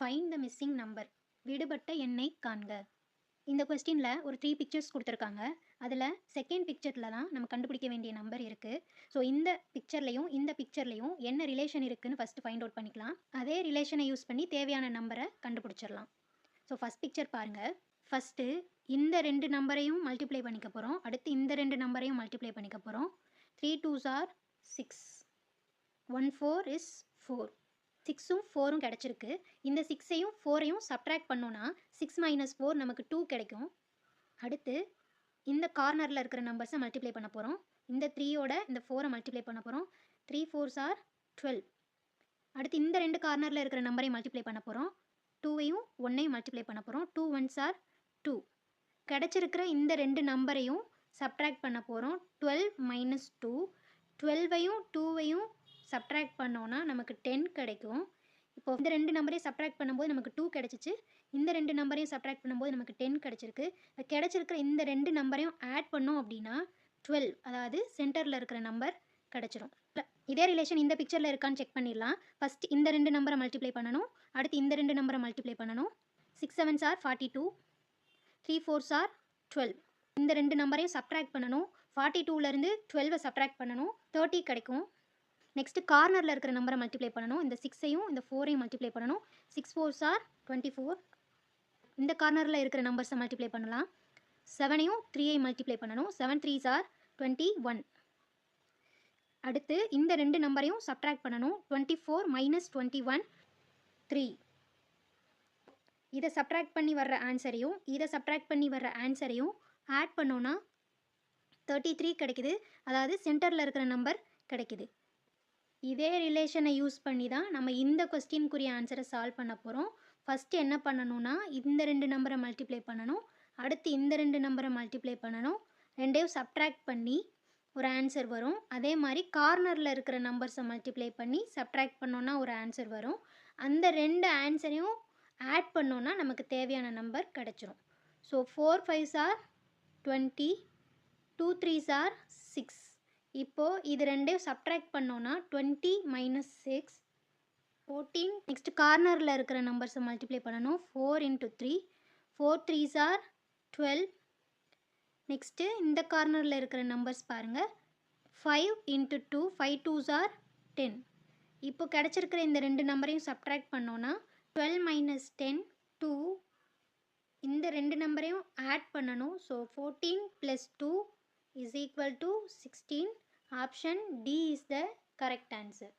Find the missing number. விடுபட்ட எண்ணை காண்க. இந்த கொஸ்டினில் ஒரு 3 பிக்சர்ஸ் கொடுத்துருக்காங்க. அதில் செகண்ட் பிக்சரில் தான் நம்ம கண்டுபிடிக்க வேண்டிய நம்பர் இருக்குது. ஸோ இந்த பிக்சர்லையும் என்ன ரிலேஷன் இருக்குதுன்னு ஃபஸ்ட்டு ஃபைண்ட் அவுட் பண்ணிக்கலாம். அதே ரிலேஷனை யூஸ் பண்ணி தேவையான நம்பரை கண்டுபிடிச்சிடலாம். ஸோ ஃபஸ்ட் பிக்சர் பாருங்கள். ஃபஸ்ட்டு இந்த 2 நம்பரையும் மல்டிப்ளை பண்ணிக்க போகிறோம். அடுத்து இந்த 2 நம்பரையும் மல்டிப்ளை பண்ணிக்க போகிறோம். 3 2s are 6. 1 4 is 4. 6ம் 4ம் கிடச்சிருக்கு. இந்த 6ஐயும் 4ஐயும் சப்ட்ராக்ட் பண்ணோன்னா 6 - 4 நமக்கு 2 கிடைக்கும். அடுத்து இந்த கார்னரில் இருக்கிற நம்பர்ஸை மல்டிப்ளை பண்ண போகிறோம். இந்த 3யோட இந்த 4ஐ மல்டிப்ளை பண்ண போகிறோம். 3 4s are 12. அடுத்து இந்த 2 கார்னரில் இருக்கிற நம்பரையும் மல்டிப்ளை பண்ண போகிறோம். 2ஐயும் 1ஐயும் மல்டிப்ளை பண்ண போகிறோம். 2 1s are 2. கிடச்சிருக்கிற இந்த 2 நம்பரையும் சப்ட்ராக்ட் பண்ண போகிறோம். 12 - 2. 12ஐயும் 2ஐயும் சப்ட்ராக்ட் பண்ணோன்னா நமக்கு 10 கிடைக்கும். இப்போ இந்த 2 நம்பரையும் சப்ட்ராக்ட் பண்ணும்போது நமக்கு 2 கிடச்சிச்சு. இந்த 2 நம்பரையும் சப்ட்ராக்ட் பண்ணும்போது நமக்கு 10 கிடச்சிருக்கு. கிடச்சிருக்கிற இந்த 2 நம்பரையும் ஆட் பண்ணோம் அப்படின்னா 12, அதாவது சென்டரில் இருக்கிற நம்பர் கிடச்சிரும். இதே ரிலேஷன் இந்த பிக்சரில் இருக்கான்னு செக் பண்ணிடலாம். ஃபஸ்ட் இந்த 2 நம்பரை மல்டிப்ளை பண்ணணும். அடுத்து இந்த 2 நம்பரை மல்டிப்ளை பண்ணணும். 6 7s are 42. 3 4s are 12. இந்த 2 நம்பரையும் சப்ட்ராக்ட் பண்ணணும். 42லேருந்து 12ஐ சப்ட்ராக்ட் பண்ணணும். 30 கிடைக்கும். நெக்ஸ்ட்டு கார்னரில் இருக்கிற நம்பரை மல்டிப்ளை பண்ணணும். இந்த 6ஐயும் இந்த 4ஐயும் மல்டிப்ளை பண்ணணும். 6 4s are 24. இந்த கார்னரில் இருக்கிற நம்பர்ஸை மல்டிப்ளை பண்ணலாம். 7ஐயும் 3ஐயும் மல்டிப்ளை பண்ணணும். 7 3s are 21. அடுத்து இந்த 2 நம்பரையும் சப்ட்ராக்ட் பண்ணணும். 24 - 21 3. இதை சப்ட்ராக்ட் பண்ணி வர்ற ஆன்சரையும் இதை சப்ட்ராக்ட் பண்ணி வர்ற ஆன்சரையும் ஆட் பண்ணோன்னா 33 கிடைக்குது. அதாவது சென்டரில் இருக்கிற நம்பர் கிடைக்குது. இதே ரிலேஷனை யூஸ் பண்ணி தான் நம்ம இந்த கொஸ்டினுக்குரிய ஆன்சரை சால்வ் பண்ண போகிறோம். ஃபஸ்ட்டு என்ன பண்ணணும்னா இந்த 2 நம்பரை மல்டிப்ளை பண்ணணும். அடுத்து இந்த 2 நம்பரை மல்டிப்ளை பண்ணணும். ரெண்டையும் சப்ட்ராக்ட் பண்ணி ஒரு ஆன்சர் வரும். அதே மாதிரி கார்னரில் இருக்கிற நம்பர்ஸை மல்டிப்ளை பண்ணி சப்ட்ராக்ட் பண்ணோன்னா ஒரு ஆன்சர் வரும். அந்த 2 ஆன்சரையும் ஆட் பண்ணோன்னா நமக்கு தேவையான நம்பர் கிடச்சிரும். So 4 5s are 20. 2 3s are 6. இப்போது இது ரெண்டையும் சப்ட்ராக்ட் பண்ணோன்னா 20 - 6 14. நெக்ஸ்ட்டு கார்னரில் இருக்கிற நம்பர்ஸை மல்டிப்ளை பண்ணணும். 4 × 3. 4 3s are 12. நெக்ஸ்ட்டு இந்த கார்னரில் இருக்கிற நம்பர்ஸ் பாருங்கள். 5 × 2. 5 2s are 10. இப்போ கிடச்சிருக்கிற இந்த 2 நம்பரையும் சப்ட்ராக்ட் பண்ணோன்னா 12 - 10 2. இந்த 2 நம்பரையும் ஆட் பண்ணணும். So 14 + 2 is equal to 16. Option D is the correct answer.